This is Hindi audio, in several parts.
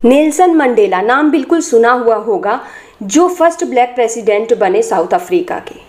नेल्सन मंडेला नाम बिल्कुल सुना हुआ होगा, जो फर्स्ट ब्लैक प्रेसिडेंट बने साउथ अफ्रीका के।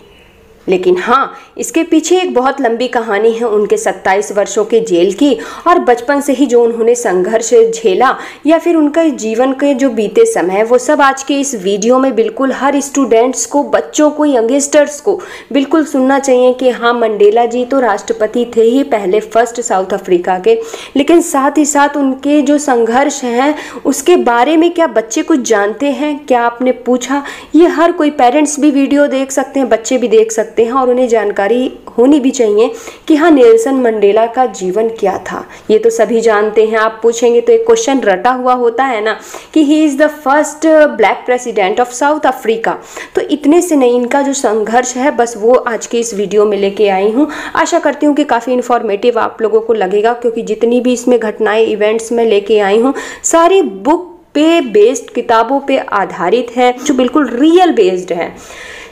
लेकिन हाँ, इसके पीछे एक बहुत लंबी कहानी है उनके 27 वर्षों के जेल की, और बचपन से ही जो उन्होंने संघर्ष झेला या फिर उनका जीवन के जो बीते समय, वो सब आज के इस वीडियो में बिल्कुल हर स्टूडेंट्स को, बच्चों को, यंगस्टर्स को बिल्कुल सुनना चाहिए कि हाँ, मंडेला जी तो राष्ट्रपति थे ही पहले फर्स्ट साउथ अफ्रीका के, लेकिन साथ ही साथ उनके जो संघर्ष हैं उसके बारे में क्या बच्चे कुछ जानते हैं, क्या आपने पूछा? ये हर कोई पेरेंट्स भी वीडियो देख सकते हैं, बच्चे भी देख सकते हैं, और उन्हें जानकारी होनी भी चाहिए कि हाँ, नेल्सन मंडेला का जीवन क्या था। ये तो सभी जानते हैं, आप पूछेंगे तो एक क्वेश्चन रटा हुआ होता है ना कि he is the first black president of south Africa. तो इतने से नहीं, इनका जो संघर्ष है बस वो आज के इस वीडियो में लेके आई हूँ। आशा करती हूँ कि काफ़ी इन्फॉर्मेटिव आप लोगों को लगेगा, क्योंकि जितनी भी इसमें घटनाएं, इवेंट्स में लेके आई हूँ सारी बुक पे बेस्ड, किताबों पे आधारित है, जो बिल्कुल रियल बेस्ड है।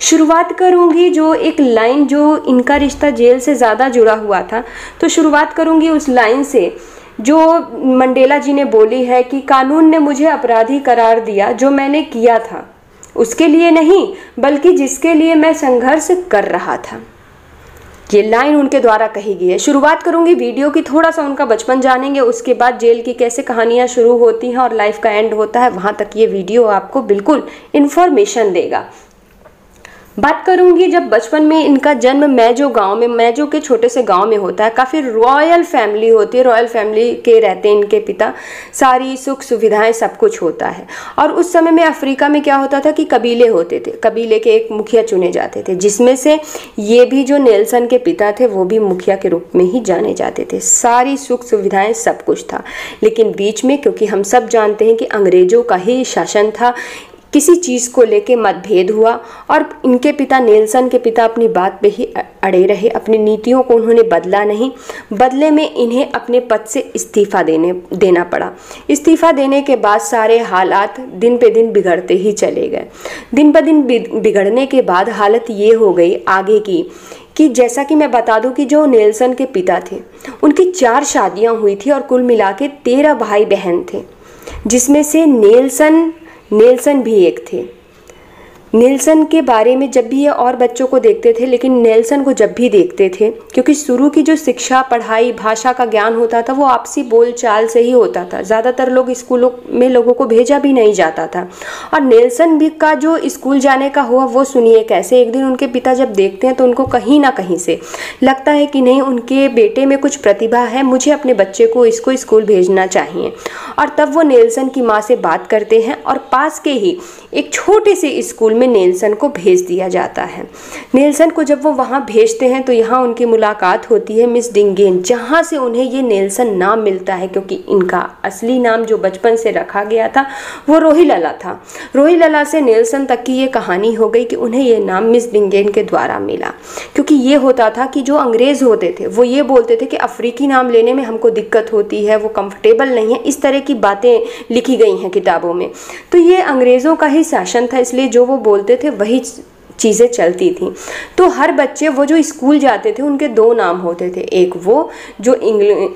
शुरुआत करूंगी जो एक लाइन, जो इनका रिश्ता जेल से ज़्यादा जुड़ा हुआ था, तो शुरुआत करूंगी उस लाइन से जो मंडेला जी ने बोली है कि कानून ने मुझे अपराधी करार दिया, जो मैंने किया था उसके लिए नहीं बल्कि जिसके लिए मैं संघर्ष कर रहा था। ये लाइन उनके द्वारा कही गई है। शुरुआत करूंगी वीडियो की, थोड़ा सा उनका बचपन जानेंगे, उसके बाद जेल की कैसे कहानियां शुरू होती हैं और लाइफ का एंड होता है, वहां तक ये वीडियो आपको बिल्कुल इन्फॉर्मेशन देगा। बात करूंगी जब बचपन में इनका जन्म मैजो गांव में, मैजो के छोटे से गांव में होता है। काफ़ी रॉयल फैमिली होती है, रॉयल फैमिली के रहते हैं इनके पिता, सारी सुख सुविधाएं सब कुछ होता है। और उस समय में अफ्रीका में क्या होता था कि कबीले होते थे, कबीले के एक मुखिया चुने जाते थे, जिसमें से ये भी जो नेल्सन के पिता थे वो भी मुखिया के रूप में ही जाने जाते थे। सारी सुख सुविधाएं सब कुछ था, लेकिन बीच में, क्योंकि हम सब जानते हैं कि अंग्रेजों का ही शासन था, किसी चीज़ को लेके मतभेद हुआ और इनके पिता, नेल्सन के पिता अपनी बात पे ही अड़े रहे, अपनी नीतियों को उन्होंने बदला नहीं। बदले में इन्हें अपने पद से इस्तीफ़ा देना पड़ा। इस्तीफ़ा देने के बाद सारे हालात दिन पे दिन बिगड़ते ही चले गए। दिन ब दिन बिगड़ने के बाद हालत ये हो गई आगे की कि जैसा कि मैं बता दूं कि जो नेल्सन के पिता थे उनकी 4 शादियां हुई थी और कुल मिला के 13 भाई बहन थे, जिसमें से नेल्सन भी एक थे। नेल्सन के बारे में जब भी ये और बच्चों को देखते थे, लेकिन नेल्सन को जब भी देखते थे, क्योंकि शुरू की जो शिक्षा, पढ़ाई, भाषा का ज्ञान होता था वो आपसी बोलचाल से ही होता था। ज़्यादातर लोग स्कूलों में लोगों को भेजा भी नहीं जाता था। और नेल्सन भी का जो स्कूल जाने का हुआ वो सुनिए कैसे। एक दिन उनके पिता जब देखते हैं तो उनको कहीं ना कहीं से लगता है कि नहीं, उनके बेटे में कुछ प्रतिभा है, मुझे अपने बच्चे को इसको स्कूल भेजना चाहिए। और तब वो नेल्सन की माँ से बात करते हैं और पास के ही एक छोटे से स्कूल में नेल्सन को भेज दिया जाता है। नेल्सन को जब वो वहाँ भेजते हैं तो यहाँ उनकी मुलाकात होती है मिस डिंगेन, जहाँ से उन्हें ये नेल्सन नाम मिलता है, क्योंकि इनका असली नाम जो बचपन से रखा गया था वो रोहिलला था। रोहिलला से नेल्सन तक की ये कहानी हो गई कि उन्हें ये नाम मिस डिंगेन के द्वारा मिला। क्योंकि ये होता था कि जो अंग्रेज़ होते थे वो ये बोलते थे कि अफ्रीकी नाम लेने में हमको दिक्कत होती है, वो कंफर्टेबल नहीं है, इस तरह की बातें लिखी गई हैं किताबों में। तो ये अंग्रेज़ों का ही शासन था, इसलिए जो वो बोलते थे वही चीज़ें चलती थी। तो हर बच्चे वो जो स्कूल जाते थे उनके 2 नाम होते थे, एक वो जो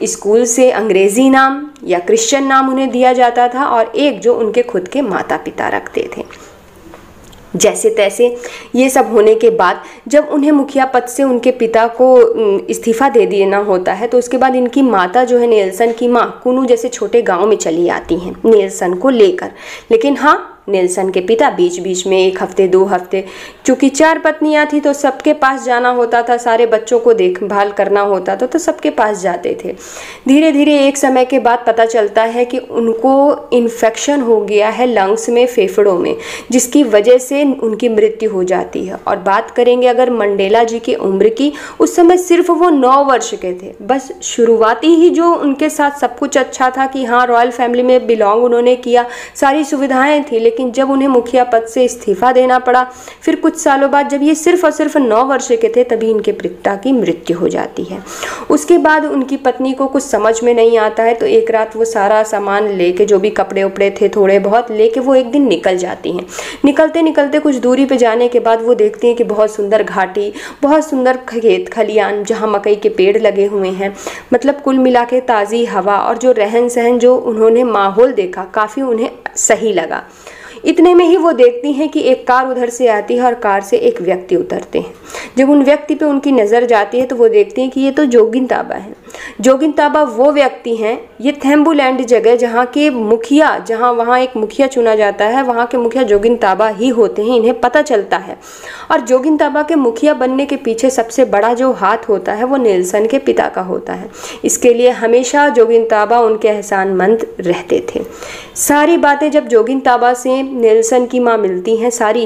स्कूल से अंग्रेज़ी नाम या क्रिश्चियन नाम उन्हें दिया जाता था, और एक जो उनके खुद के माता पिता रखते थे। जैसे तैसे ये सब होने के बाद जब उन्हें मुखिया पद से उनके पिता को इस्तीफ़ा दे देना होता है, तो उसके बाद इनकी माता जो है, नेल्सन की माँ, कुनू जैसे छोटे गांव में चली आती हैं नेल्सन को लेकर। लेकिन हाँ, नेल्सन के पिता बीच बीच में 1 हफ्ते 2 हफ्ते, चूँकि 4 पत्नियां थी तो सबके पास जाना होता था, सारे बच्चों को देखभाल करना होता था, तो सबके पास जाते थे। धीरे धीरे एक समय के बाद पता चलता है कि उनको इन्फेक्शन हो गया है लंग्स में, फेफड़ों में, जिसकी वजह से उनकी मृत्यु हो जाती है। और बात करेंगे अगर मंडेला जी की उम्र की, उस समय सिर्फ वो 9 वर्ष के थे। बस शुरुआती ही जो उनके साथ सब कुछ अच्छा था कि हाँ, रॉयल फैमिली में बिलोंग उन्होंने किया, सारी सुविधाएँ थी, लेकिन लेकिन जब उन्हें मुखिया पद से इस्तीफा देना पड़ा, फिर कुछ सालों बाद जब ये सिर्फ और सिर्फ 9 वर्ष के थे, तभी इनके पिता की मृत्यु हो जाती है। उसके बाद उनकी पत्नी को कुछ समझ में नहीं आता है, तो एक रात वो सारा सामान लेके, जो भी कपड़े उपड़े थे थोड़े बहुत लेके, वो एक दिन निकल जाती हैं। निकलते निकलते कुछ दूरी पे जाने के बाद वो देखती हैं कि बहुत सुंदर घाटी, बहुत सुंदर खेत खलियान जहाँ मकई के पेड़ लगे हुए हैं, मतलब कुल मिला के ताज़ी हवा और जो रहन सहन, जो उन्होंने माहौल देखा, काफ़ी उन्हें सही लगा। इतने में ही वो देखती हैं कि एक कार उधर से आती है और कार से एक व्यक्ति उतरते हैं। जब उन व्यक्ति पे उनकी नज़र जाती है तो वो देखती हैं कि ये तो जोगिन ताबा है। जोगिन ताबा वो व्यक्ति हैं, ये थेम्बूलैंड जगह जहाँ के मुखिया, जहाँ वहाँ एक मुखिया चुना जाता है, वहाँ के मुखिया जोगिन ताबा ही होते हैं, इन्हें पता चलता है। और जोगिन ताबा के मुखिया बनने के पीछे सबसे बड़ा जो हाथ होता है वो नेल्सन के पिता का होता है। इसके लिए हमेशा जोगिन ताबा उनके एहसानमंद रहते थे। सारी बातें जब जोगिन ताबा से नेल्सन की माँ मिलती हैं, सारी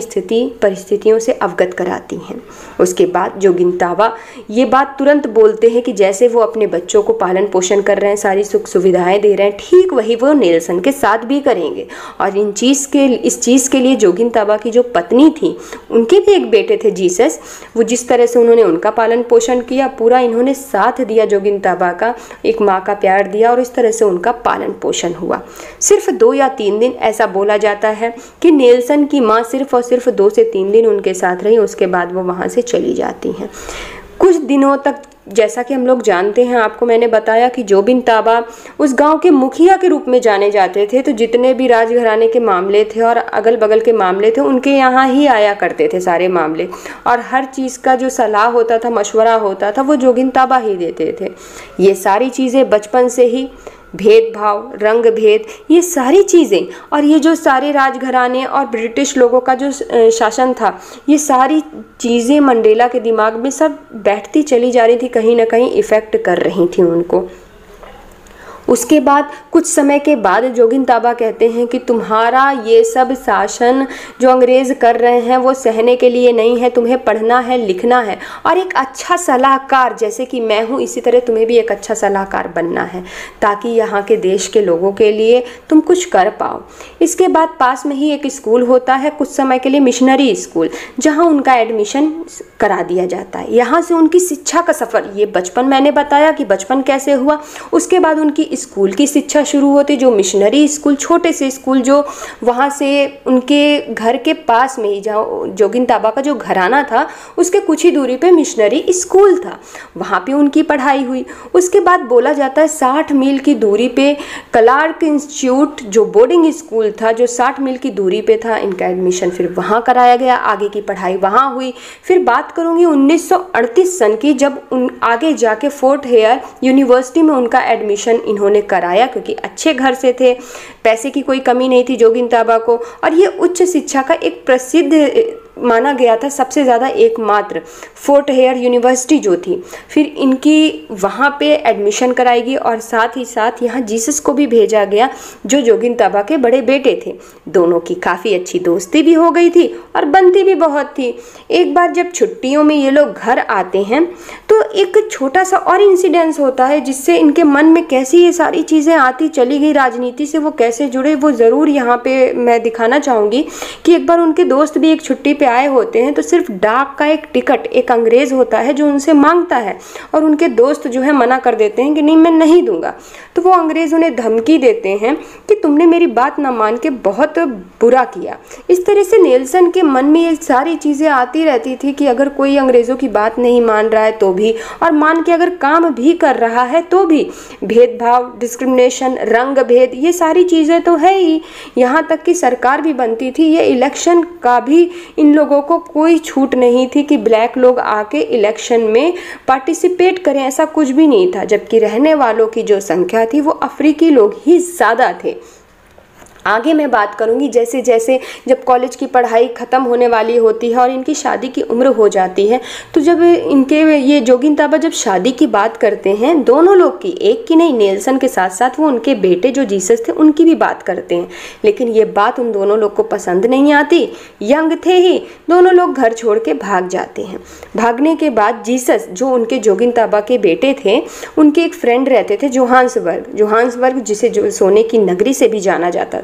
परिस्थितियों से अवगत कराती हैं। उसके बाद जोगिन ताबा ये बात तुरंत बोलते हैं कि जैसे वो अपने बच्चों को पालन पोषण कर रहे हैं, सारी सुख सुविधाएं दे रहे हैं, ठीक वही वो नेल्सन के साथ भी करेंगे। और इस चीज़ के लिए जोगिन ताबा की जो पत्नी थी, उनके भी एक बेटे थे जीसस, वो जिस तरह से उन्होंने उनका पालन पोषण किया, पूरा इन्होंने साथ दिया जोगिन ताबा का, एक माँ का प्यार दिया और इस तरह से उनका पालन पोषण हुआ। सिर्फ 2 या 3 दिन ऐसा बोला जाता है कि नेल्सन की माँ सिर्फ और सिर्फ 2 से 3 दिन उनके साथ रही, उसके बाद वो वहाँ से चली जाती हैं। कुछ दिनों तक, जैसा कि हम लोग जानते हैं, आपको मैंने बताया कि जोगिन ताबा उस गांव के मुखिया के रूप में जाने जाते थे, तो जितने भी राजघराने के मामले थे और अगल बगल के मामले थे, उनके यहाँ ही आया करते थे सारे मामले, और हर चीज़ का जो सलाह होता था, मशवरा होता था, वो जोगिन ताबा ही देते थे। ये सारी चीज़ें बचपन से ही, भेदभाव, रंग भेद, ये सारी चीज़ें, और ये जो सारे राजघराने और ब्रिटिश लोगों का जो शासन था, ये सारी चीज़ें मंडेला के दिमाग में सब बैठती चली जा रही थी, कहीं ना कहीं इफ़ेक्ट कर रही थी उनको। उसके बाद कुछ समय के बाद जोगिन ताबा कहते हैं कि तुम्हारा ये सब शासन जो अंग्रेज़ कर रहे हैं वो सहने के लिए नहीं है, तुम्हें पढ़ना है, लिखना है, और एक अच्छा सलाहकार जैसे कि मैं हूँ, इसी तरह तुम्हें भी एक अच्छा सलाहकार बनना है, ताकि यहाँ के देश के लोगों के लिए तुम कुछ कर पाओ। इसके बाद पास में ही एक स्कूल होता है, कुछ समय के लिए मिशनरी स्कूल, जहाँ उनका एडमिशन करा दिया जाता है। यहाँ से उनकी शिक्षा का सफ़र, ये बचपन मैंने बताया कि बचपन कैसे हुआ, उसके बाद उनकी स्कूल की शिक्षा शुरू होती, जो मिशनरी स्कूल, छोटे से स्कूल जो वहाँ से उनके घर के पास में ही, जहाँ जोगिन ताबा का जो घराना था उसके कुछ ही दूरी पे मिशनरी स्कूल था, वहाँ पे उनकी पढ़ाई हुई। उसके बाद बोला जाता है 60 मील की दूरी पे क्लार्क इंस्टीट्यूट जो बोर्डिंग स्कूल था, जो 60 मील की दूरी पे था, इनका एडमिशन फिर वहाँ कराया गया, आगे की पढ़ाई वहाँ हुई। फिर बात करूँगी 1938 सन की, जब आगे जाके फोर्ट हेयर यूनिवर्सिटी में उनका एडमिशन इन्होंने कराया, क्योंकि अच्छे घर से थे, पैसे की कोई कमी नहीं थी जोगिन ताबा को, और ये उच्च शिक्षा का एक प्रसिद्ध माना गया था, सबसे ज़्यादा एकमात्र फोर्ट हेयर यूनिवर्सिटी जो थी। फिर इनकी वहाँ पे एडमिशन कराएगी, और साथ ही साथ यहाँ जीसस को भी भेजा गया जो जोगिन ताबा के बड़े बेटे थे। दोनों की काफ़ी अच्छी दोस्ती भी हो गई थी और बनती भी बहुत थी। एक बार जब छुट्टियों में ये लोग घर आते हैं तो एक छोटा सा और इंसिडेंस होता है, जिससे इनके मन में कैसी ये सारी चीज़ें आती चली गई, राजनीति से वो कैसे जुड़े, वो ज़रूर यहाँ पे मैं दिखाना चाहूँगी कि एक बार उनके दोस्त भी एक छुट्टी आए होते हैं, तो सिर्फ डाक का एक टिकट एक अंग्रेज़ होता है जो उनसे मांगता है, और उनके दोस्त जो है मना कर देते हैं कि नहीं मैं नहीं दूंगा। तो वो अंग्रेज़ उन्हें धमकी देते हैं कि तुमने मेरी बात ना मान के बहुत बुरा किया। इस तरह से नेल्सन के मन में ये सारी चीज़ें आती रहती थी कि अगर कोई अंग्रेज़ों की बात नहीं मान रहा है तो भी, और मान के अगर काम भी कर रहा है तो भी, भेदभाव, डिस्क्रिमिनेशन, रंग भेद, ये सारी चीज़ें तो है ही। यहाँ तक कि सरकार भी बनती थी, ये इलेक्शन का भी इन लोगों को कोई छूट नहीं थी कि ब्लैक लोग आके इलेक्शन में पार्टिसिपेट करें, ऐसा कुछ भी नहीं था। जबकि रहने वालों की जो संख्या थी वो अफ्रीकी लोग ही ज़्यादा थे। आगे मैं बात करूंगी जैसे जैसे जब कॉलेज की पढ़ाई ख़त्म होने वाली होती है और इनकी शादी की उम्र हो जाती है, तो जब इनके ये जोगिन ताबा जब शादी की बात करते हैं, दोनों लोग की, एक की नहीं, नेल्सन के साथ साथ वो उनके बेटे जो जीसस थे उनकी भी बात करते हैं, लेकिन ये बात उन दोनों लोग को पसंद नहीं आती। यंग थे ही, दोनों लोग घर छोड़ के भाग जाते हैं। भागने के बाद जीसस जो उनके जोगिन ताबा के बेटे थे, उनके एक फ्रेंड रहते थे जोहान्सबर्ग जिसे जो सोने की नगरी से भी जाना जाता।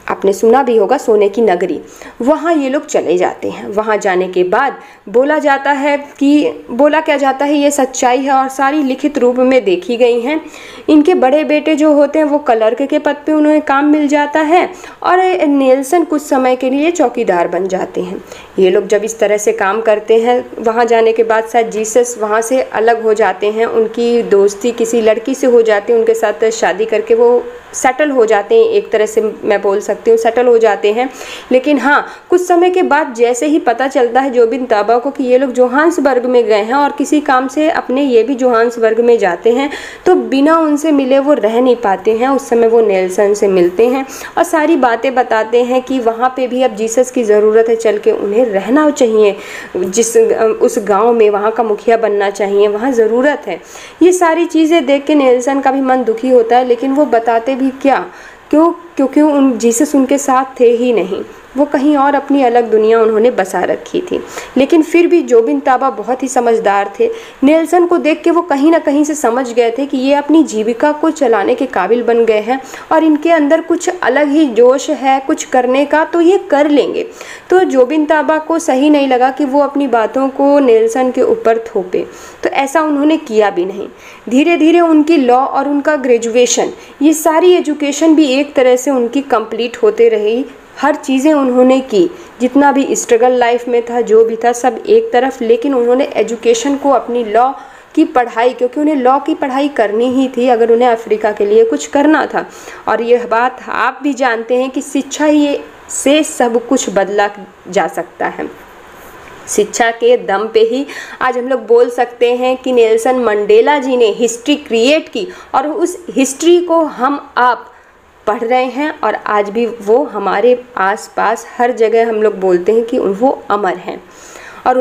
आपने सुना भी होगा सोने की नगरी, वहाँ ये लोग चले जाते हैं। वहाँ जाने के बाद बोला जाता है कि बोला क्या जाता है, ये सच्चाई है और सारी लिखित रूप में देखी गई हैं। इनके बड़े बेटे जो होते हैं वो क्लर्क के पद पे उन्हें काम मिल जाता है और नेल्सन कुछ समय के लिए चौकीदार बन जाते हैं। ये लोग जब इस तरह से काम करते हैं, वहाँ जाने के बाद शायद जीसस वहाँ से अलग हो जाते हैं, उनकी दोस्ती किसी लड़की से हो जाती है, उनके साथ शादी करके वो सेटल हो जाते हैं, एक तरह से मैं बोल सकती हूँ सेटल हो जाते हैं। लेकिन हाँ, कुछ समय के बाद जैसे ही पता चलता है जोबिन ताबा को कि ये लोग जोहान्सबर्ग में गए हैं और किसी काम से अपने ये भी जोहान्सबर्ग में जाते हैं, तो बिना उनसे मिले वो रह नहीं पाते हैं। उस समय वो नेल्सन से मिलते हैं और सारी बातें बताते हैं कि वहाँ पे भी अब जीसस की ज़रूरत है, चल के उन्हें रहना चाहिए, उस गाँव में वहाँ का मुखिया बनना चाहिए, वहाँ ज़रूरत है। ये सारी चीज़ें देख के नेल्सन का भी मन दुखी होता है, लेकिन वो बताते भी क्या, क्योंकि जीसस उनके साथ थे ही नहीं, वो कहीं और अपनी अलग दुनिया उन्होंने बसा रखी थी। लेकिन फिर भी जोबिन ताबा बहुत ही समझदार थे। नेल्सन को देख के वो कहीं ना कहीं से समझ गए थे कि ये अपनी जीविका को चलाने के काबिल बन गए हैं और इनके अंदर कुछ अलग ही जोश है कुछ करने का, तो ये कर लेंगे। तो जोबिन ताबा को सही नहीं लगा कि वो अपनी बातों को नेल्सन के ऊपर थोपे, तो ऐसा उन्होंने किया भी नहीं। धीरे धीरे उनकी लॉ और उनका ग्रेजुएशन, ये सारी एजुकेशन भी एक तरह से उनकी कंप्लीट होते रही। हर चीज़ें उन्होंने की, जितना भी स्ट्रगल लाइफ में था, जो भी था सब एक तरफ, लेकिन उन्होंने एजुकेशन को, अपनी लॉ की पढ़ाई, क्योंकि उन्हें लॉ की पढ़ाई करनी ही थी अगर उन्हें अफ्रीका के लिए कुछ करना था। और यह बात आप भी जानते हैं कि शिक्षा ही से सब कुछ बदला जा सकता है। शिक्षा के दम पे ही आज हम लोग बोल सकते हैं कि नेल्सन मंडेला जी ने हिस्ट्री क्रिएट की और उस हिस्ट्री को हम आप पढ़ रहे हैं और आज भी वो हमारे आसपास हर जगह हम लोग बोलते हैं कि वो अमर हैं और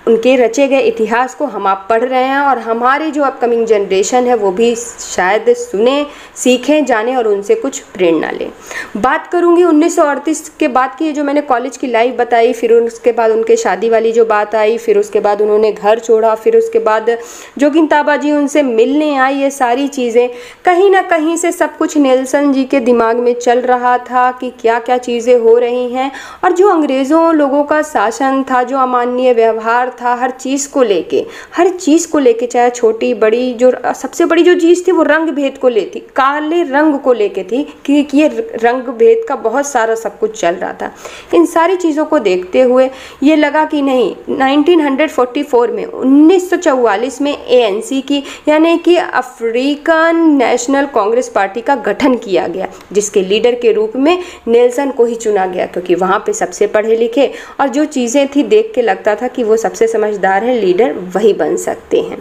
उनके रचे गए इतिहास को हम आप पढ़ रहे हैं और हमारी जो अपकमिंग जनरेशन है वो भी शायद सुने, सीखें, जाने और उनसे कुछ प्रेरणा लें। बात करूंगी 1938 के बाद की, जो मैंने कॉलेज की लाइफ बताई, फिर उसके बाद उनके शादी वाली जो बात आई, फिर उसके बाद उन्होंने घर छोड़ा, फिर उसके बाद जोगिन ताबा जी उनसे मिलने आई। ये सारी चीज़ें कहीं ना कहीं से सब कुछ नेल्सन जी के दिमाग में चल रहा था कि क्या क्या चीज़ें हो रही हैं और जो अंग्रेज़ों लोगों का शासन था, जो अमानवीय व्यवहार था, हर चीज़ को लेके चाहे छोटी बड़ी, जो सबसे बड़ी जो चीज़ थी वो रंग भेद को लेती, काले रंग को लेके थी कि ये रंग भेद का बहुत सारा सब कुछ चल रहा था। इन सारी चीज़ों को देखते हुए ये लगा कि नहीं, 1944 में 1944 में ANC की यानी कि अफ्रीकन नेशनल कांग्रेस पार्टी का गठन किया गया, जिसके लीडर के रूप में नेल्सन को ही चुना गया, क्योंकि वहाँ पे सबसे पढ़े लिखे और जो चीज़ें थी देख के लगता था कि वो सबसे समझदार है, लीडर वही बन सकते हैं।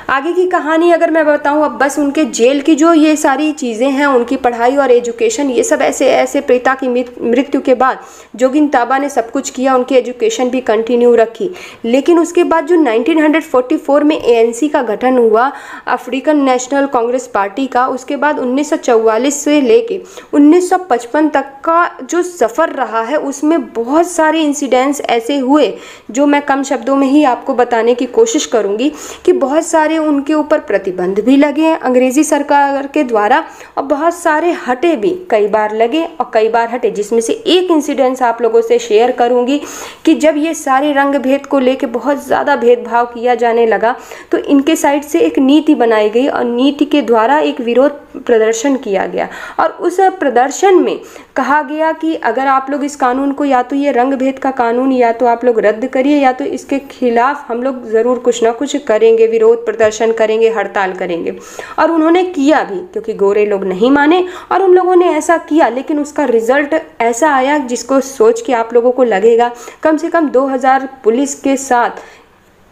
आगे की कहानी अगर मैं बताऊं, अब बस उनके जेल की जो ये सारी चीज़ें हैं, उनकी पढ़ाई और एजुकेशन, ये सब ऐसे पिता की मृत्यु के बाद जोगिन ताबा ने सब कुछ किया, उनकी एजुकेशन भी कंटिन्यू रखी। लेकिन उसके बाद जो 1944 में ANC का गठन हुआ, अफ्रीकन नेशनल कांग्रेस पार्टी का, उसके बाद 1944 से लेके 1955 तक का जो सफ़र रहा है, उसमें बहुत सारे इंसिडेंट्स ऐसे हुए जो मैं कम शब्दों में ही आपको बताने की कोशिश करूंगी कि बहुत सारे उनके ऊपर प्रतिबंध भी लगे अंग्रेजी सरकार के द्वारा और बहुत सारे हटे भी, कई बार लगे और कई बार हटे। जिसमें से एक इंसिडेंस आप लोगों से शेयर करूंगी कि जब ये सारे रंग भेद को लेके बहुत ज़्यादा भेदभाव किया जाने लगा तो इनके साइड से एक नीति बनाई गई और नीति के द्वारा एक विरोध प्रदर्शन किया गया और उस प्रदर्शन में कहा गया कि अगर आप लोग इस कानून को, या तो ये रंग भेद का कानून या तो आप लोग रद्द करिए या तो इसके खिलाफ हम लोग ज़रूर कुछ ना कुछ करेंगे, विरोध प्रदर्शन करेंगे, हड़ताल करेंगे। और उन्होंने किया भी, क्योंकि गोरे लोग नहीं माने और उन लोगों ने ऐसा किया, लेकिन उसका रिजल्ट ऐसा आया जिसको सोच के आप लोगों को लगेगा कम से कम 2000 पुलिस के साथ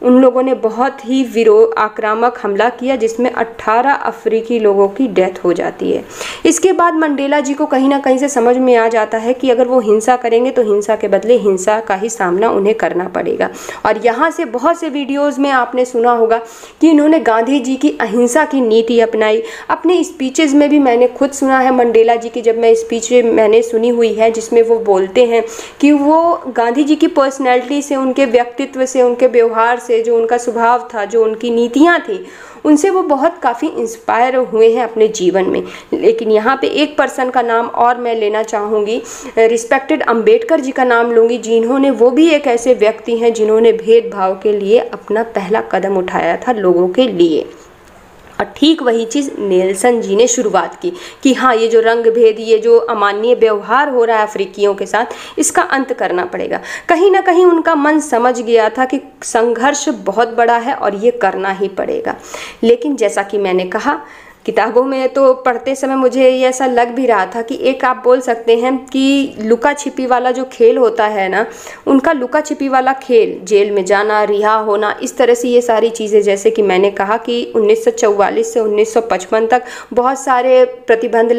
उन लोगों ने बहुत ही आक्रामक हमला किया, जिसमें 18 अफ्रीकी लोगों की डेथ हो जाती है। इसके बाद मंडेला जी को कहीं ना कहीं से समझ में आ जाता है कि अगर वो हिंसा करेंगे तो हिंसा के बदले हिंसा का ही सामना उन्हें करना पड़ेगा। और यहाँ से बहुत से वीडियोज़ में आपने सुना होगा कि इन्होंने गांधी जी की अहिंसा की नीति अपनाई। अपने स्पीचेज़ में भी मैंने खुद सुना है मंडेला जी की, जब मैं स्पीच मैंने सुनी हुई है जिसमें वो बोलते हैं कि वो गांधी जी की पर्सनैलिटी से, उनके व्यक्तित्व से, उनके व्यवहार से, जो उनका स्वभाव था, जो उनकी नीतियाँ थी, उनसे वो बहुत काफ़ी इंस्पायर हुए हैं अपने जीवन में। लेकिन यहाँ पे एक पर्सन का नाम और मैं लेना चाहूँगी, रिस्पेक्टेड अंबेडकर जी का नाम लूँगी, जिन्होंने, वो भी एक ऐसे व्यक्ति हैं जिन्होंने भेदभाव के लिए अपना पहला कदम उठाया था लोगों के लिए। और ठीक वही चीज़ नेल्सन जी ने शुरुआत की कि हाँ, ये जो रंग भेद, ये जो अमानवीय व्यवहार हो रहा है अफ्रीकियों के साथ, इसका अंत करना पड़ेगा। कहीं ना कहीं उनका मन समझ गया था कि संघर्ष बहुत बड़ा है और ये करना ही पड़ेगा। लेकिन जैसा कि मैंने कहा, किताबों में तो पढ़ते समय मुझे ये ऐसा लग भी रहा था कि एक, आप बोल सकते हैं कि लुका छिपी वाला जो खेल होता है ना, उनका लुका छिपी वाला खेल, जेल में जाना, रिहा होना, इस तरह से ये सारी चीज़ें, जैसे कि मैंने कहा कि 1944 से 1955 तक बहुत सारे प्रतिबंध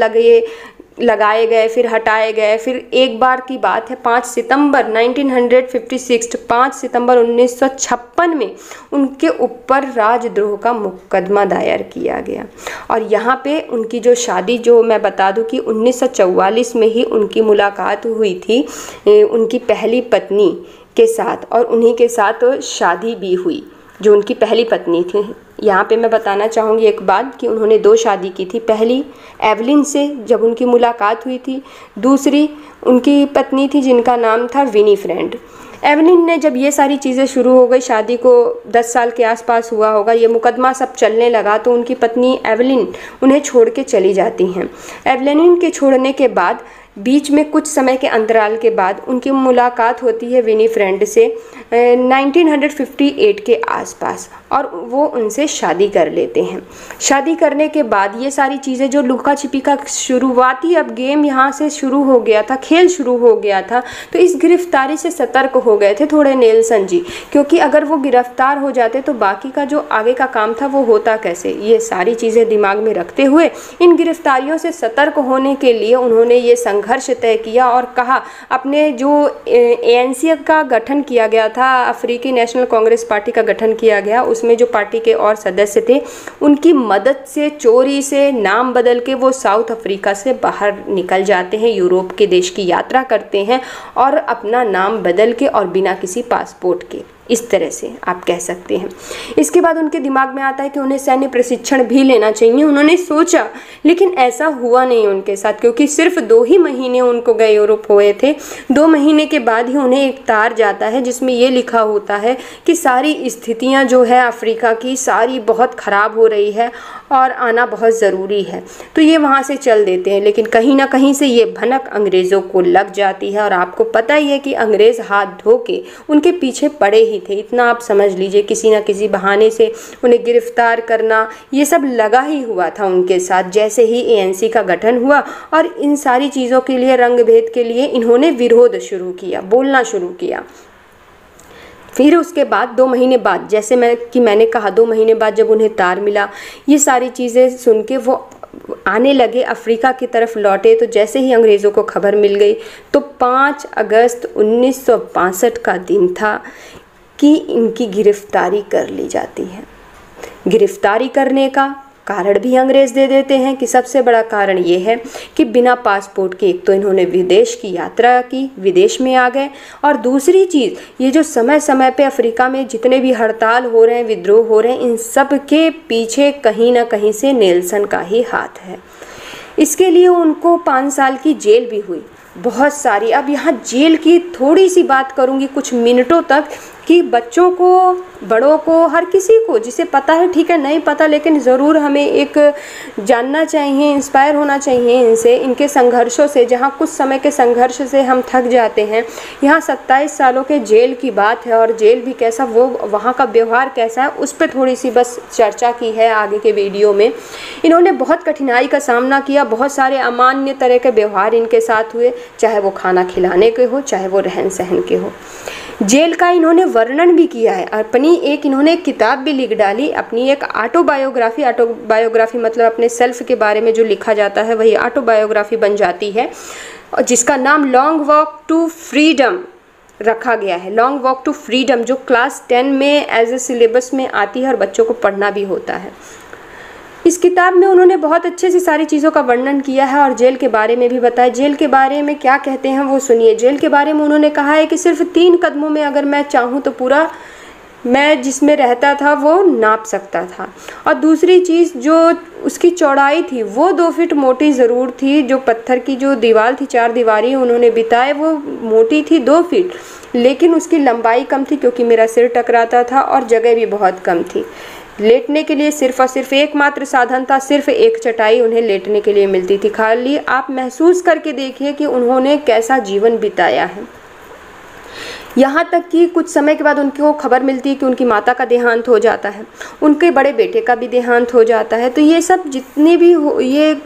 लगाए गए, फिर हटाए गए। फिर एक बार की बात है, 5 सितंबर 1956, 5 सितंबर 1956 में उनके ऊपर राजद्रोह का मुकदमा दायर किया गया। और यहाँ पे उनकी जो शादी, जो मैं बता दूं कि 1944 में ही उनकी मुलाकात हुई थी उनकी पहली पत्नी के साथ, और उन्हीं के साथ शादी भी हुई, जो उनकी पहली पत्नी थी। यहाँ पे मैं बताना चाहूँगी एक बात कि उन्होंने 2 शादी की थी। पहली एवलिन से जब उनकी मुलाकात हुई थी, दूसरी उनकी पत्नी थी जिनका नाम था विनीफ्रेड। एवलिन ने, जब ये सारी चीज़ें शुरू हो गई, शादी को 10 साल के आसपास हुआ होगा, ये मुकदमा सब चलने लगा, तो उनकी पत्नी एवलिन उन्हें छोड़ के चली जाती हैं। एवलिन के छोड़ने के बाद बीच में कुछ समय के अंतराल के बाद उनकी मुलाकात होती है विनीफ्रेड से 1958 के आसपास, और वो उनसे शादी कर लेते हैं। शादी करने के बाद ये सारी चीज़ें, जो लुका छिपी का शुरुआती अब गेम यहाँ से शुरू हो गया था, खेल शुरू हो गया था, तो इस गिरफ्तारी से सतर्क हो गए थे थोड़े नेल्सन जी, क्योंकि अगर वो गिरफ्तार हो जाते तो बाकी का जो आगे का काम था वो होता कैसे। ये सारी चीज़ें दिमाग में रखते हुए इन गिरफ्तारियों से सतर्क होने के लिए उन्होंने ये संघर्ष तय किया और कहा, अपने जो ANC का गठन किया गया था, अफ्रीकी नेशनल कांग्रेस पार्टी का गठन किया गया, उसमें जो पार्टी के और सदस्य थे, उनकी मदद से चोरी से नाम बदल के वो साउथ अफ्रीका से बाहर निकल जाते हैं, यूरोप के देश की यात्रा करते हैं और अपना नाम बदल के और बिना किसी पासपोर्ट के, इस तरह से आप कह सकते हैं। इसके बाद उनके दिमाग में आता है कि उन्हें सैन्य प्रशिक्षण भी लेना चाहिए, उन्होंने सोचा, लेकिन ऐसा हुआ नहीं उनके साथ, क्योंकि सिर्फ 2 ही महीने उनको गए यूरोप हुए थे। 2 महीने के बाद ही उन्हें एक तार जाता है जिसमें ये लिखा होता है कि सारी स्थितियां जो है अफ्रीका की, सारी बहुत ख़राब हो रही है और आना बहुत ज़रूरी है। तो ये वहाँ से चल देते हैं, लेकिन कहीं ना कहीं से ये भनक अंग्रेज़ों को लग जाती है, और आपको पता ही है कि अंग्रेज़ हाथ धो के उनके पीछे पड़े ही थे। इतना आप समझ लीजिए, किसी न किसी बहाने से उन्हें गिरफ्तार करना, ये सब लगा ही हुआ था उनके साथ जैसे ही ANC का गठन हुआ। और इन सारी चीज़ों के लिए, रंग भेद के लिए, इन्होंने विरोध शुरू किया, बोलना शुरू किया। फिर उसके बाद 2 महीने बाद, जैसे मैंने कहा, 2 महीने बाद जब उन्हें तार मिला, ये सारी चीज़ें सुन के वो आने लगे, अफ्रीका की तरफ लौटे। तो जैसे ही अंग्रेज़ों को खबर मिल गई, तो 5 अगस्त 1962 का दिन था कि इनकी गिरफ्तारी कर ली जाती है। गिरफ्तारी करने का कारण भी अंग्रेज़ दे देते हैं कि सबसे बड़ा कारण ये है कि बिना पासपोर्ट के, एक तो इन्होंने विदेश की यात्रा की, विदेश में आ गए, और दूसरी चीज़, ये जो समय समय पे अफ्रीका में जितने भी हड़ताल हो रहे हैं, विद्रोह हो रहे हैं, इन सब के पीछे कहीं ना कहीं से नेल्सन का ही हाथ है। इसके लिए उनको 5 साल की जेल भी हुई, बहुत सारी। अब यहाँ जेल की थोड़ी सी बात करूँगी कुछ मिनटों तक, कि बच्चों को, बड़ों को, हर किसी को, जिसे पता है ठीक है, नहीं पता, लेकिन ज़रूर हमें एक जानना चाहिए, इंस्पायर होना चाहिए इनसे, इनके संघर्षों से। जहाँ कुछ समय के संघर्ष से हम थक जाते हैं, यहाँ 27 सालों के जेल की बात है, और जेल भी कैसा, वो वहाँ का व्यवहार कैसा है, उस पर थोड़ी सी बस चर्चा की है आगे के वीडियो में। इन्होंने बहुत कठिनाई का सामना किया, बहुत सारे अमान्य तरह के व्यवहार इनके साथ हुए, चाहे वो खाना खिलाने के हो, चाहे वो रहन सहन के हो। जेल का इन्होंने वर्णन भी किया है, अपनी इन्होंने एक किताब भी लिख डाली, अपनी एक ऑटोबायोग्राफी मतलब अपने सेल्फ के बारे में जो लिखा जाता है वही ऑटोबायोग्राफी बन जाती है, जिसका नाम लॉन्ग वॉक टू फ्रीडम रखा गया है। लॉन्ग वॉक टू फ्रीडम, जो क्लास 10 में एज ए सिलेबस में आती है और बच्चों को पढ़ना भी होता है। इस किताब में उन्होंने बहुत अच्छे से सारी चीज़ों का वर्णन किया है और जेल के बारे में भी बताया। जेल के बारे में क्या कहते हैं वो सुनिए। जेल के बारे में उन्होंने कहा है कि सिर्फ 3 कदमों में अगर मैं चाहूँ तो पूरा मैं जिसमें रहता था वो नाप सकता था। और दूसरी चीज़, जो उसकी चौड़ाई थी वो 2 फीट मोटी ज़रूर थी। जो पत्थर की जो दीवार थी, 4 दीवारी उन्होंने बिताए, वो मोटी थी 2 फीट, लेकिन उसकी लंबाई कम थी क्योंकि मेरा सिर टकराता था और जगह भी बहुत कम थी। लेटने के लिए सिर्फ और सिर्फ एकमात्र साधन था, सिर्फ एक चटाई उन्हें लेटने के लिए मिलती थी। खाली आप महसूस करके देखिए कि उन्होंने कैसा जीवन बिताया है। यहाँ तक कि कुछ समय के बाद उनको खबर मिलती है कि उनकी माता का देहांत हो जाता है, उनके बड़े बेटे का भी देहांत हो जाता है। तो ये सब जितने भी ये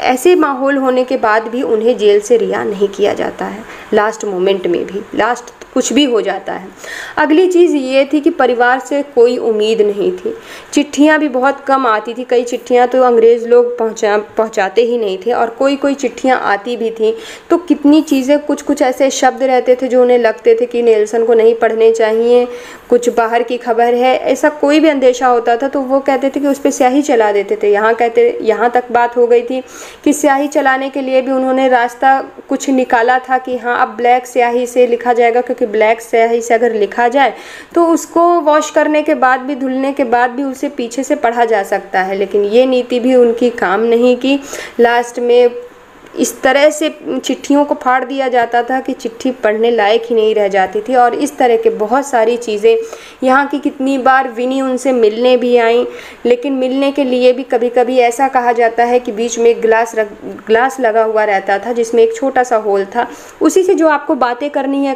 ऐसे माहौल होने के बाद भी उन्हें जेल से रिहा नहीं किया जाता है। लास्ट मोमेंट में भी, लास्ट कुछ भी हो जाता है। अगली चीज़ ये थी कि परिवार से कोई उम्मीद नहीं थी। चिट्ठियाँ भी बहुत कम आती थी, कई चिट्ठियाँ तो अंग्रेज़ लोग पहुँचाते ही नहीं थे, और कोई कोई चिट्ठियाँ आती भी थी तो कितनी चीज़ें, कुछ कुछ ऐसे शब्द रहते थे जो उन्हें लगते थे कि नेल्सन को नहीं पढ़ने चाहिए, कुछ बाहर की खबर है, ऐसा कोई भी अंदेशा होता था तो वो कहते थे कि उस पर स्याही चला देते थे। यहाँ तक बात हो गई थी कि स्याही चलाने के लिए भी उन्होंने रास्ता कुछ निकाला था कि हाँ अब ब्लैक स्याही से लिखा जाएगा, क्योंकि ब्लैक स्याही से अगर लिखा जाए तो उसको वॉश करने के बाद भी, धुलने के बाद भी उसे पीछे से पढ़ा जा सकता है। लेकिन ये नीति भी उनकी काम नहीं की। लास्ट में इस तरह से चिट्ठियों को फाड़ दिया जाता था कि चिट्ठी पढ़ने लायक ही नहीं रह जाती थी। और इस तरह के बहुत सारी चीज़ें, यहाँ की कितनी बार विनी उनसे मिलने भी आई, लेकिन मिलने के लिए भी कभी कभी ऐसा कहा जाता है कि बीच में एक ग्लास लगा हुआ रहता था जिसमें एक छोटा सा होल था, उसी से जो आपको बातें करनी है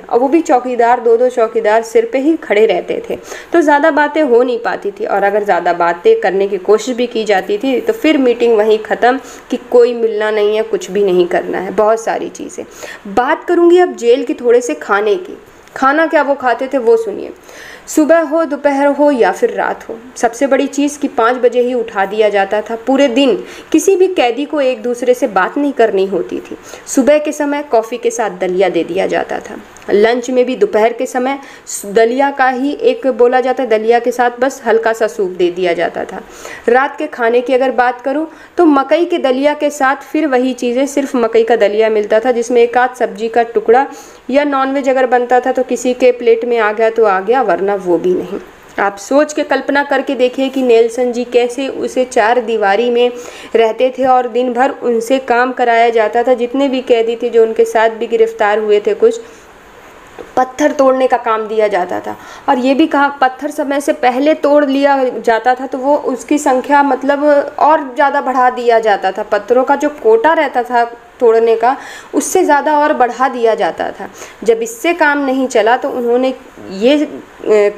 और वो भी चौकीदार, 2-2 चौकीदार सिर पे ही खड़े रहते थे, तो ज़्यादा बातें हो नहीं पाती थी। और अगर ज़्यादा बातें करने की कोशिश भी की जाती थी तो फिर मीटिंग वहीं ख़त्म कि कोई मिलना नहीं है, कुछ भी नहीं करना है। बहुत सारी चीज़ें। बात करूंगी अब जेल की थोड़े से खाने की। खाना क्या वो खाते थे वो सुनिए। सुबह हो, दोपहर हो या फिर रात हो, सबसे बड़ी चीज़ कि 5 बजे ही उठा दिया जाता था। पूरे दिन किसी भी कैदी को एक दूसरे से बात नहीं करनी होती थी। सुबह के समय कॉफ़ी के साथ दलिया दे दिया जाता था। लंच में भी दोपहर के समय दलिया का ही एक बोला जाता है, दलिया के साथ बस हल्का सा सूप दे दिया जाता था। रात के खाने की अगर बात करूं तो मकई के दलिया के साथ फिर वही चीज़ें, सिर्फ मकई का दलिया मिलता था जिसमें एक आध सब्जी का टुकड़ा, या नॉनवेज अगर बनता था तो किसी के प्लेट में आ गया तो आ गया, वरना वो भी नहीं। आप सोच के कल्पना करके देखिए कि नेल्सन जी कैसे उसे 4 दीवारी में रहते थे और दिन भर उनसे काम कराया जाता था। जितने भी कैदी थे जो उनके साथ भी गिरफ्तार हुए थे, कुछ पत्थर तोड़ने का काम दिया जाता था। और ये भी कहा पत्थर समय से पहले तोड़ लिया जाता था तो वो उसकी संख्या मतलब और ज़्यादा बढ़ा दिया जाता था। पत्थरों का जो कोटा रहता था तोड़ने का, उससे ज़्यादा और बढ़ा दिया जाता था। जब इससे काम नहीं चला तो उन्होंने ये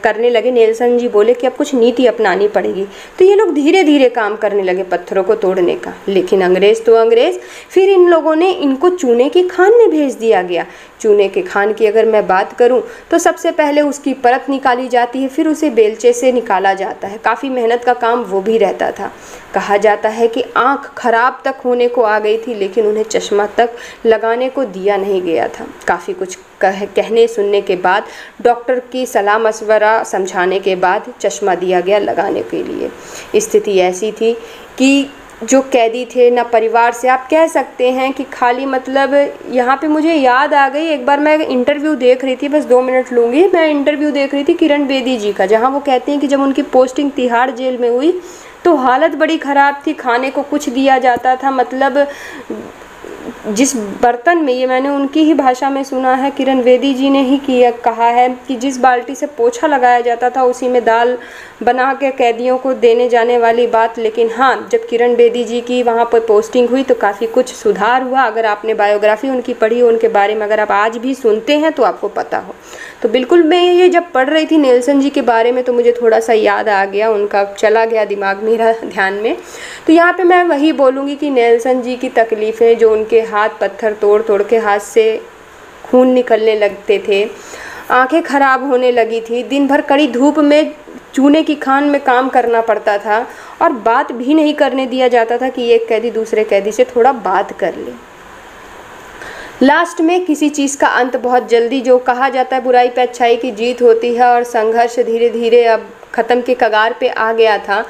करने लगे, नेल्सन जी बोले कि अब कुछ नीति अपनानी पड़ेगी। तो ये लोग धीरे धीरे काम करने लगे पत्थरों को तोड़ने का। लेकिन अंग्रेज़ तो अंग्रेज़, फिर इन लोगों ने इनको चूने की खान में भेज दिया गया। चूने के खान की अगर मैं बात करूं तो सबसे पहले उसकी परत निकाली जाती है, फिर उसे बेलचे से निकाला जाता है। काफ़ी मेहनत का काम वो भी रहता था। कहा जाता है कि आँख खराब तक होने को आ गई थी लेकिन उन्हें चश्मा तक लगाने को दिया नहीं गया था। काफ़ी कुछ कहने सुनने के बाद, डॉक्टर की सलाह मशवरा समझाने के बाद चश्मा दिया गया लगाने के लिए। स्थिति ऐसी थी कि जो कैदी थे ना परिवार से, आप कह सकते हैं कि खाली मतलब यहाँ पे मुझे याद आ गई, एक बार मैं इंटरव्यू देख रही थी, बस 2 मिनट लूँगी, मैं इंटरव्यू देख रही थी किरण बेदी जी का, जहाँ वो कहते हैं कि जब उनकी पोस्टिंग तिहाड़ जेल में हुई तो हालत बड़ी ख़राब थी। खाने को कुछ दिया जाता था, मतलब जिस बर्तन में, ये मैंने उनकी ही भाषा में सुना है, किरण बेदी जी ने ही कहा है कि जिस बाल्टी से पोछा लगाया जाता था उसी में दाल बना के कैदियों को देने जाने वाली बात। लेकिन हाँ, जब किरण बेदी जी की वहाँ पर पोस्टिंग हुई तो काफ़ी कुछ सुधार हुआ। अगर आपने बायोग्राफी उनकी पढ़ी हो, उनके बारे में अगर आप आज भी सुनते हैं तो आपको पता हो। तो बिल्कुल मैं ये जब पढ़ रही थी नेल्सन जी के बारे में तो मुझे थोड़ा सा याद आ गया, उनका चला गया दिमाग मेरा ध्यान में। तो यहाँ पे मैं वही बोलूँगी कि नेल्सन जी की तकलीफ़ें, जो उनके हाथ पत्थर तोड़ तोड़ के हाथ से खून निकलने लगते थे, आंखें ख़राब होने लगी थी, दिन भर कड़ी धूप में चूने की खान में काम करना पड़ता था और बात भी नहीं करने दिया जाता था कि एक कैदी दूसरे कैदी से थोड़ा बात कर ले। लास्ट में किसी चीज़ का अंत बहुत जल्दी, जो कहा जाता है बुराई पे अच्छाई की जीत होती है, और संघर्ष धीरे धीरे अब ख़त्म के कगार पे आ गया था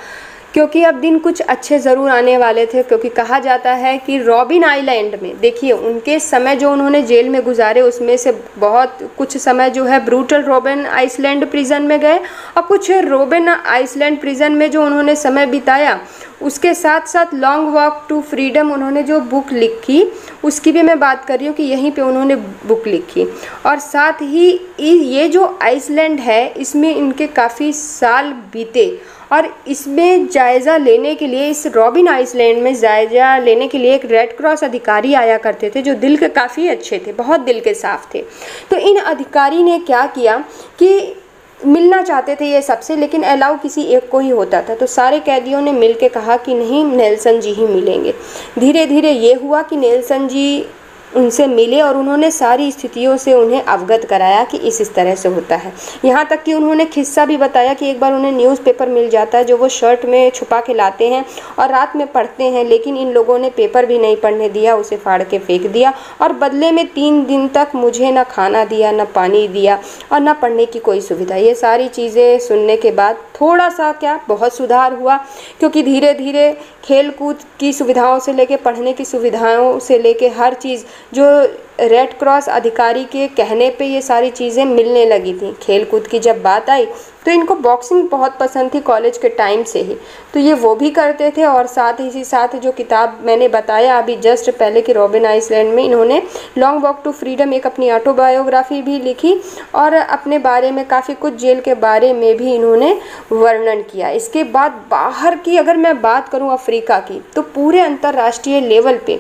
क्योंकि अब दिन कुछ अच्छे ज़रूर आने वाले थे। क्योंकि कहा जाता है कि रॉबिन आइलैंड में, देखिए उनके समय जो उन्होंने जेल में गुजारे उसमें से बहुत कुछ समय जो है ब्रूटल रॉबिन आइसलैंड प्रिजन में गए, और कुछ रॉबिन आइसलैंड प्रिजन में जो उन्होंने समय बिताया उसके साथ साथ लॉन्ग वॉक टू फ्रीडम उन्होंने जो बुक लिखी उसकी भी मैं बात कर रही हूँ कि यहीं पे उन्होंने बुक लिखी। और साथ ही ये जो आइसलैंड है इसमें इनके काफ़ी साल बीते, और इसमें जायज़ा लेने के लिए, इस रॉबिन आइसलैंड में जायज़ा लेने के लिए एक रेड क्रॉस अधिकारी आया करते थे जो दिल के काफ़ी अच्छे थे, बहुत दिल के साफ थे। तो इन अधिकारी ने क्या किया कि मिलना चाहते थे ये सबसे, लेकिन अलाउ किसी एक को ही होता था। तो सारे कैदियों ने मिल के कहा कि नहीं, नेल्सन जी ही मिलेंगे। धीरे धीरे ये हुआ कि नेल्सन जी उनसे मिले और उन्होंने सारी स्थितियों से उन्हें अवगत कराया कि इस तरह से होता है। यहाँ तक कि उन्होंने किस्सा भी बताया कि एक बार उन्हें न्यूज़पेपर मिल जाता है जो वो शर्ट में छुपा के लाते हैं और रात में पढ़ते हैं, लेकिन इन लोगों ने पेपर भी नहीं पढ़ने दिया, उसे फाड़ के फेंक दिया और बदले में 3 दिन तक मुझे न खाना दिया, न पानी दिया और न पढ़ने की कोई सुविधा। ये सारी चीज़ें सुनने के बाद थोड़ा सा क्या बहुत सुधार हुआ, क्योंकि धीरे धीरे खेल कूद की सुविधाओं से लेके पढ़ने की सुविधाओं से लेके हर चीज़ जो रेड क्रॉस अधिकारी के कहने पे ये सारी चीज़ें मिलने लगी थी। खेल कूद की जब बात आई तो इनको बॉक्सिंग बहुत पसंद थी कॉलेज के टाइम से ही, तो ये वो भी करते थे। और साथ ही साथ जो किताब मैंने बताया अभी जस्ट पहले कि रॉबिन आइसलैंड में इन्होंने लॉन्ग वॉक टू फ्रीडम एक अपनी ऑटोबायोग्राफी भी लिखी और अपने बारे में काफ़ी कुछ जेल के बारे में भी इन्होंने वर्णन किया। इसके बाद बाहर की अगर मैं बात करूँ अफ्रीका की, तो पूरे अंतर्राष्ट्रीय लेवल पे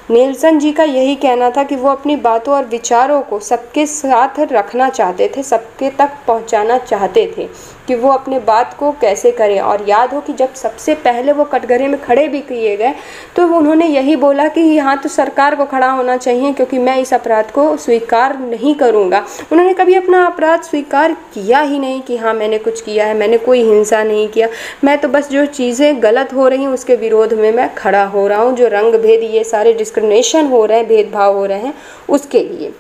नेल्सन जी का यही कहना था कि वो अपनी बातों और विचारों को सबके साथ रखना चाहते थे, सबके तक पहुंचाना चाहते थे कि वो अपने बात को कैसे करें। और याद हो कि जब सबसे पहले वो कटघरे में खड़े भी किए गए तो उन्होंने यही बोला कि यहाँ तो सरकार को खड़ा होना चाहिए क्योंकि मैं इस अपराध को स्वीकार नहीं करूँगा। उन्होंने कभी अपना अपराध स्वीकार किया ही नहीं कि हाँ मैंने कुछ किया है, मैंने कोई हिंसा नहीं किया, मैं तो बस जो चीज़ें गलत हो रही हैं उसके विरोध में मैं खड़ा हो रहा हूँ। जो रंग भेद ये सारे डिस्क्रिमिनेशन हो रहे हैं, भेदभाव हो रहे हैं, उसके लिए।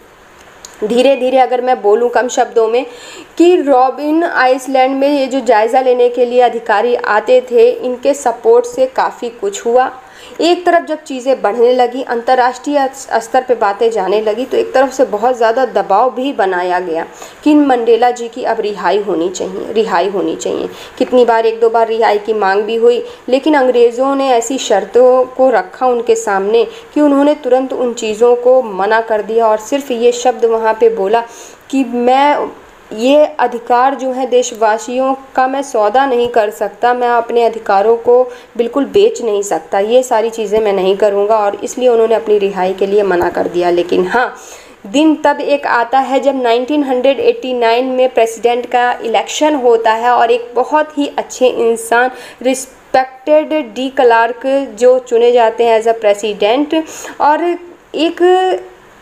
धीरे धीरे अगर मैं बोलूं कम शब्दों में कि रॉबिन आइसलैंड में ये जो जायज़ा लेने के लिए अधिकारी आते थे, इनके सपोर्ट से काफ़ी कुछ हुआ। एक तरफ जब चीज़ें बढ़ने लगी, अंतर्राष्ट्रीय स्तर पे बातें जाने लगी, तो एक तरफ से बहुत ज़्यादा दबाव भी बनाया गया कि मंडेला जी की अब रिहाई होनी चाहिए। कितनी बार, 1-2 बार रिहाई की मांग भी हुई, लेकिन अंग्रेज़ों ने ऐसी शर्तों को रखा उनके सामने कि उन्होंने तुरंत उन चीज़ों को मना कर दिया और सिर्फ ये शब्द वहाँ पे बोला कि मैं ये अधिकार जो है देशवासियों का मैं सौदा नहीं कर सकता, मैं अपने अधिकारों को बिल्कुल बेच नहीं सकता, ये सारी चीज़ें मैं नहीं करूँगा। और इसलिए उन्होंने अपनी रिहाई के लिए मना कर दिया। लेकिन हाँ, दिन तब एक आता है जब 1989 में प्रेसिडेंट का इलेक्शन होता है और एक बहुत ही अच्छे इंसान रिस्पेक्टेड डी क्लार्क जो चुने जाते हैं एज अ प्रेसिडेंट। और एक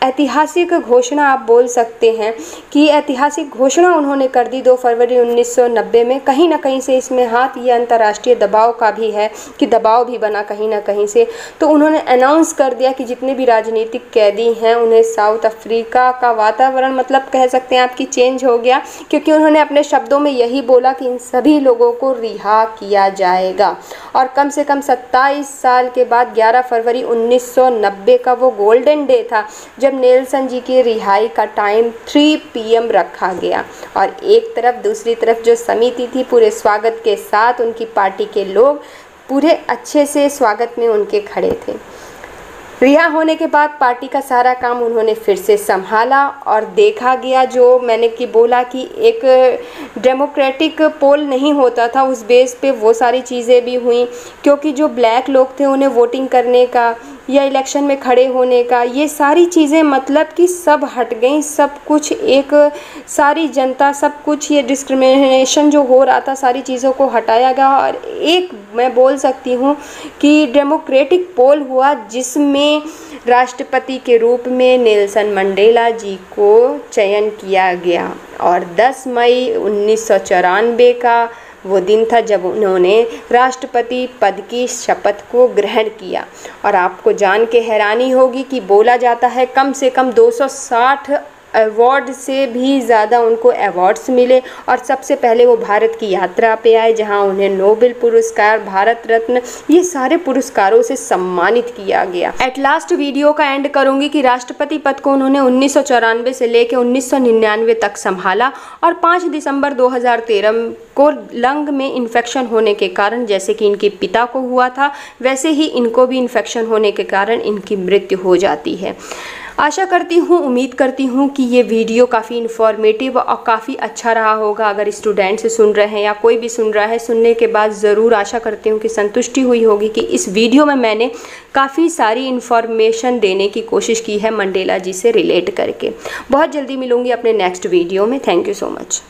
ऐतिहासिक घोषणा आप बोल सकते हैं कि ऐतिहासिक घोषणा उन्होंने कर दी 2 फरवरी 1990 में। कहीं ना कहीं से इसमें हाथ ये अंतर्राष्ट्रीय दबाव का भी है कि दबाव भी बना कहीं ना कहीं से। तो उन्होंने अनाउंस कर दिया कि जितने भी राजनीतिक कैदी हैं उन्हें साउथ अफ्रीका का वातावरण मतलब कह सकते हैं आपकी चेंज हो गया, क्योंकि उन्होंने अपने शब्दों में यही बोला कि इन सभी लोगों को रिहा किया जाएगा। और कम से कम 27 साल के बाद 11 फरवरी 1990 का वो गोल्डन डे था जब नेल्सन जी की रिहाई का टाइम 3 PM रखा गया। और एक तरफ दूसरी तरफ जो समिति थी पूरे स्वागत के साथ, उनकी पार्टी के लोग पूरे अच्छे से स्वागत में उनके खड़े थे। रिहा होने के बाद पार्टी का सारा काम उन्होंने फिर से संभाला और देखा गया, जो मैंने कि बोला कि एक डेमोक्रेटिक पोल नहीं होता था, उस बेस पे वो सारी चीज़ें भी हुई, क्योंकि जो ब्लैक लोग थे उन्हें वोटिंग करने का या इलेक्शन में खड़े होने का, ये सारी चीज़ें मतलब कि सब हट गई। सब कुछ एक सारी जनता, सब कुछ ये डिस्क्रिमिनेशन जो हो रहा था सारी चीज़ों को हटाया गया। और एक मैं बोल सकती हूँ कि डेमोक्रेटिक पोल हुआ जिसमें राष्ट्रपति के रूप में नेल्सन मंडेला जी को चयन किया गया। और 10 मई 1994 का वो दिन था जब उन्होंने राष्ट्रपति पद की शपथ को ग्रहण किया। और आपको जान के हैरानी होगी कि बोला जाता है कम से कम 260 अवार्ड से भी ज़्यादा उनको अवार्ड्स मिले और सबसे पहले वो भारत की यात्रा पे आए, जहां उन्हें नोबेल पुरस्कार, भारत रत्न, ये सारे पुरस्कारों से सम्मानित किया गया। एट लास्ट वीडियो का एंड करूंगी कि राष्ट्रपति पद को उन्होंने 1994 से लेकर 1999 तक संभाला और 5 दिसंबर 2013 को लंग में इन्फेक्शन होने के कारण, जैसे कि इनके पिता को हुआ था वैसे ही इनको भी इन्फेक्शन होने के कारण इनकी मृत्यु हो जाती है। आशा करती हूँ, उम्मीद करती हूँ कि ये वीडियो काफ़ी इन्फॉर्मेटिव और काफ़ी अच्छा रहा होगा। अगर स्टूडेंट्स सुन रहे हैं या कोई भी सुन रहा है, सुनने के बाद ज़रूर आशा करती हूँ कि संतुष्टि हुई होगी कि इस वीडियो में मैंने काफ़ी सारी इन्फॉर्मेशन देने की कोशिश की है मंडेला जी से रिलेट करके। बहुत जल्दी मिलूँगी अपने नेक्स्ट वीडियो में। Thank you so much.